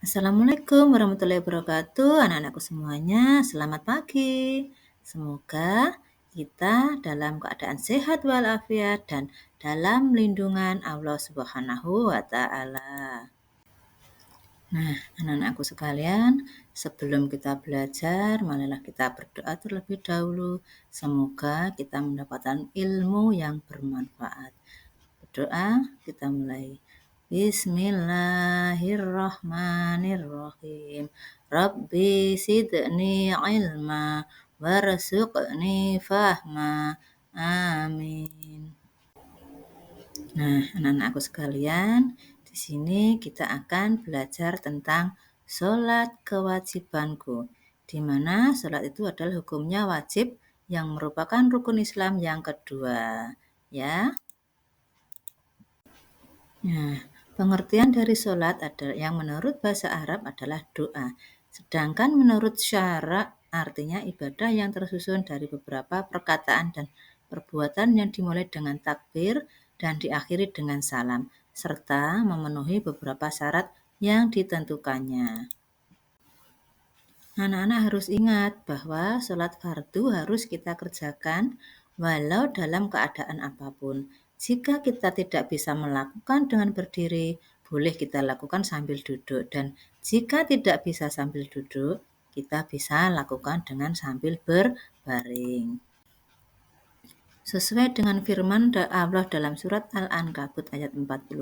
Assalamualaikum warahmatullahi wabarakatuh, anak-anakku semuanya. Selamat pagi. Semoga kita dalam keadaan sehat walafiat dan dalam lindungan Allah Subhanahu wa Ta'ala. Nah, anak-anakku sekalian, sebelum kita belajar, marilah kita berdoa terlebih dahulu. Semoga kita mendapatkan ilmu yang bermanfaat. Berdoa, kita mulai. Bismillahirrahmanirrahim. Rabbi sidni ilma warzuqni fahma. Amin. Nah, anak-anakku sekalian, di sini kita akan belajar tentang sholat kewajibanku, di mana sholat itu adalah hukumnya wajib yang merupakan rukun Islam yang kedua. Ya. Nah, pengertian dari sholat adalah yang menurut bahasa Arab adalah doa. Sedangkan menurut syara artinya ibadah yang tersusun dari beberapa perkataan dan perbuatan yang dimulai dengan takbir dan diakhiri dengan salam, serta memenuhi beberapa syarat yang ditentukannya. Anak-anak harus ingat bahwa sholat fardu harus kita kerjakan walau dalam keadaan apapun. Jika kita tidak bisa melakukan dengan berdiri, boleh kita lakukan sambil duduk. Dan jika tidak bisa sambil duduk, kita bisa lakukan dengan sambil berbaring. Sesuai dengan firman Allah dalam surat Al-Ankabut ayat 45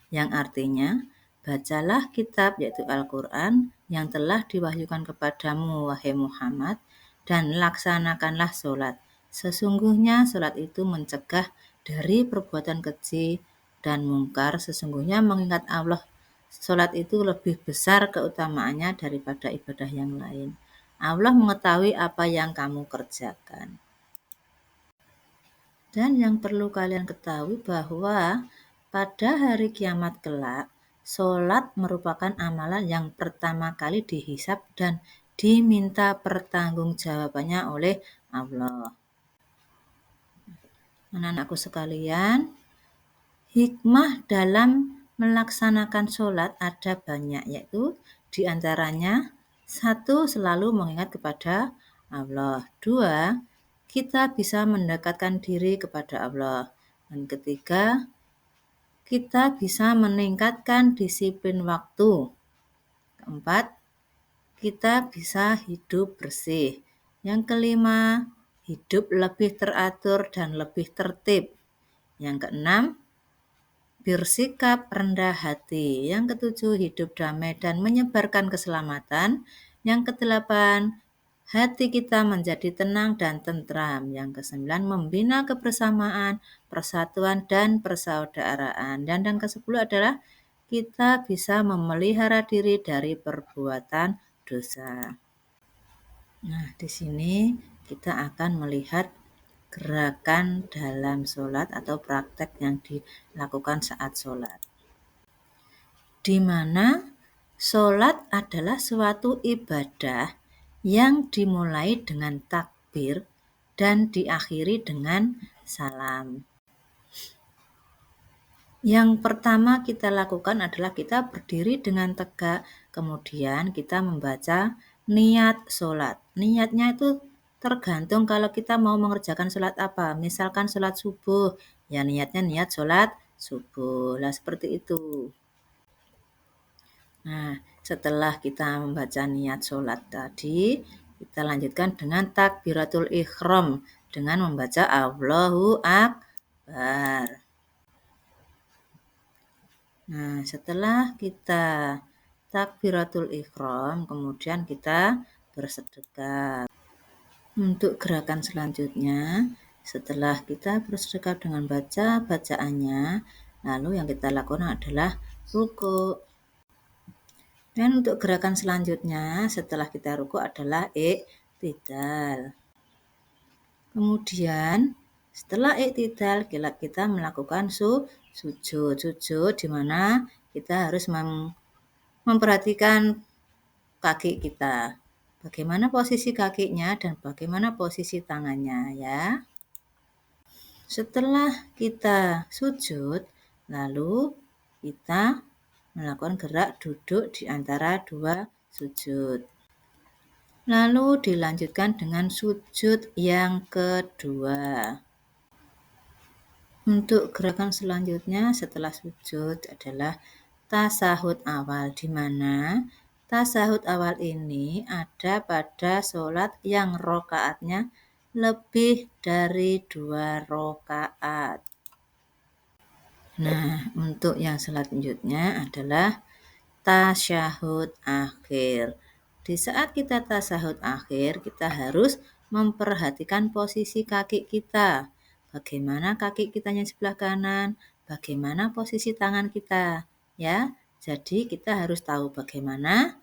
yang artinya, bacalah kitab yaitu Al-Quran yang telah diwahyukan kepadamu wahai Muhammad dan laksanakanlah sholat. Sesungguhnya sholat itu mencegah dari perbuatan keji dan mungkar. Sesungguhnya mengingat Allah, sholat itu lebih besar keutamaannya daripada ibadah yang lain. Allah mengetahui apa yang kamu kerjakan. Dan yang perlu kalian ketahui bahwa pada hari kiamat kelak, sholat merupakan amalan yang pertama kali dihisab dan diminta pertanggungjawabannya oleh Allah. Anak-anakku sekalian, hikmah dalam melaksanakan sholat ada banyak, yaitu diantaranya 1. Selalu mengingat kepada Allah. 2. Kita bisa mendekatkan diri kepada Allah. Dan ketiga, kita bisa meningkatkan disiplin waktu. Keempat, kita bisa hidup bersih. Yang kelima, hidup lebih teratur dan lebih tertib. Yang keenam, bersikap rendah hati. Yang ketujuh, hidup damai dan menyebarkan keselamatan. Yang kedelapan, hati kita menjadi tenang dan tentram. Yang kesembilan, membina kebersamaan, persatuan, dan persaudaraan. Dan yang kesepuluh adalah kita bisa memelihara diri dari perbuatan dosa. Nah, di sini kita akan melihat gerakan dalam sholat atau praktek yang dilakukan saat sholat. Di mana sholat adalah suatu ibadah yang dimulai dengan takbir dan diakhiri dengan salam. Yang pertama kita lakukan adalah kita berdiri dengan tegak, kemudian kita membaca niat sholat. Niatnya itu tergantung kalau kita mau mengerjakan sholat apa. Misalkan sholat subuh, ya niatnya niat sholat subuh. Lah seperti itu. Nah, setelah kita membaca niat sholat tadi, kita lanjutkan dengan takbiratul ihram dengan membaca Allahu Akbar. Nah, setelah kita takbiratul ihram, kemudian kita bersedekah. Untuk gerakan selanjutnya, setelah kita bersedekah dengan baca bacaannya, lalu yang kita lakukan adalah ruku. Dan untuk gerakan selanjutnya, setelah kita ruku adalah iktidal. Kemudian, setelah iktidal, kita melakukan sujud. Sujud di mana kita harus memperhatikan kaki kita. Bagaimana posisi kakinya dan bagaimana posisi tangannya ya. Setelah kita sujud, lalu kita melakukan gerak duduk di antara dua sujud. Lalu dilanjutkan dengan sujud yang kedua. Untuk gerakan selanjutnya setelah sujud adalah tasahud awal, di mana tasahud awal ini ada pada sholat yang rokaatnya lebih dari 2 rokaat. Nah, untuk yang selanjutnya adalah tasyahud akhir. Di saat kita tasyahud akhir, kita harus memperhatikan posisi kaki kita. Bagaimana kaki kitanya sebelah kanan, bagaimana posisi tangan kita, ya. Jadi kita harus tahu bagaimana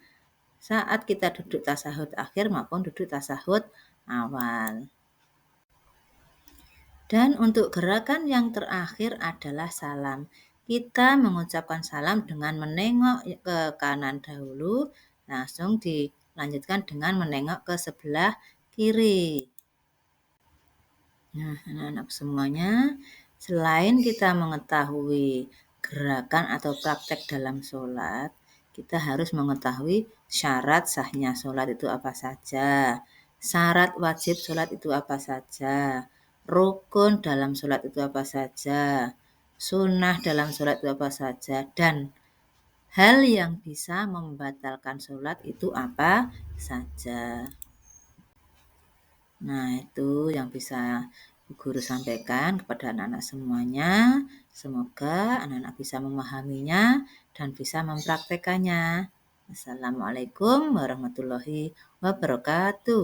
saat kita duduk tasyahud akhir maupun duduk tasyahud awal. Dan untuk gerakan yang terakhir adalah salam. Kita mengucapkan salam dengan menengok ke kanan dahulu, langsung dilanjutkan dengan menengok ke sebelah kiri. Nah, anak-anak semuanya, selain kita mengetahui gerakan atau praktek dalam sholat, kita harus mengetahui syarat sahnya sholat itu apa saja, syarat wajib sholat itu apa saja, rukun dalam sholat itu apa saja, sunnah dalam sholat itu apa saja, dan hal yang bisa membatalkan sholat itu apa saja. Nah, itu yang bisa Bu Guru sampaikan kepada anak-anak semuanya. Semoga anak-anak bisa memahaminya dan bisa mempraktekannya. Assalamualaikum warahmatullahi wabarakatuh.